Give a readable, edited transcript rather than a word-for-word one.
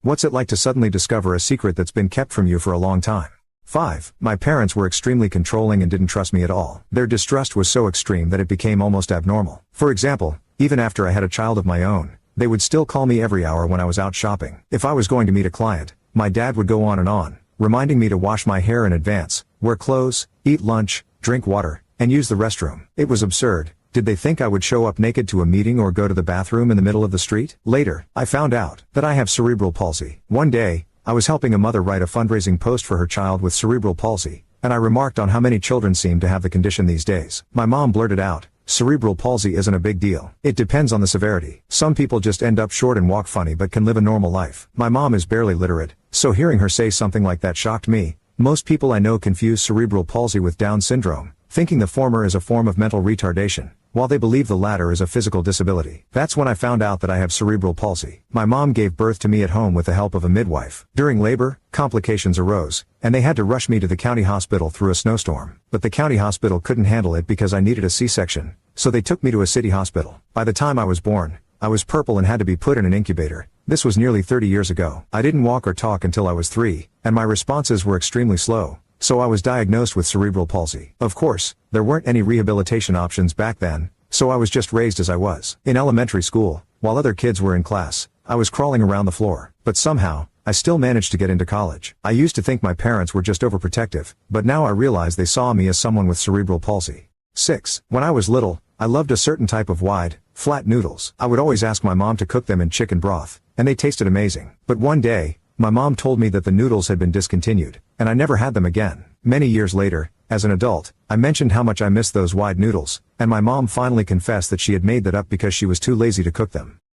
What's it like to suddenly discover a secret that's been kept from you for a long time? 5. My parents were extremely controlling and didn't trust me at all. Their distrust was so extreme that it became almost abnormal. For example, even after I had a child of my own, they would still call me every hour when I was out shopping. If I was going to meet a client, my dad would go on, reminding me to wash my hair in advance, wear clothes, eat lunch, drink water, and use the restroom. It was absurd. Did they think I would show up naked to a meeting or go to the bathroom in the middle of the street? Later, I found out that I have cerebral palsy. One day, I was helping a mother write a fundraising post for her child with cerebral palsy, and I remarked on how many children seem to have the condition these days. My mom blurted out, "Cerebral palsy isn't a big deal. It depends on the severity. Some people just end up short and walk funny but can live a normal life." My mom is barely literate, so hearing her say something like that shocked me. Most people I know confuse cerebral palsy with Down syndrome, thinking the former is a form of mental retardation, while they believe the latter is a physical disability. That's when I found out that I have cerebral palsy. My mom gave birth to me at home with the help of a midwife. During labor, complications arose, and they had to rush me to the county hospital through a snowstorm. But the county hospital couldn't handle it because I needed a C-section, so they took me to a city hospital. By the time I was born, I was purple and had to be put in an incubator. This was nearly 30 years ago. I didn't walk or talk until I was 3, and my responses were extremely slow. So I was diagnosed with cerebral palsy. Of course, there weren't any rehabilitation options back then, so I was just raised as I was. In elementary school, while other kids were in class, I was crawling around the floor. But somehow, I still managed to get into college. I used to think my parents were just overprotective, but now I realize they saw me as someone with cerebral palsy. 6. When I was little, I loved a certain type of wide, flat noodles. I would always ask my mom to cook them in chicken broth, and they tasted amazing. But one day, my mom told me that the noodles had been discontinued, and I never had them again. Many years later, as an adult, I mentioned how much I missed those wide noodles, and my mom finally confessed that she had made that up because she was too lazy to cook them.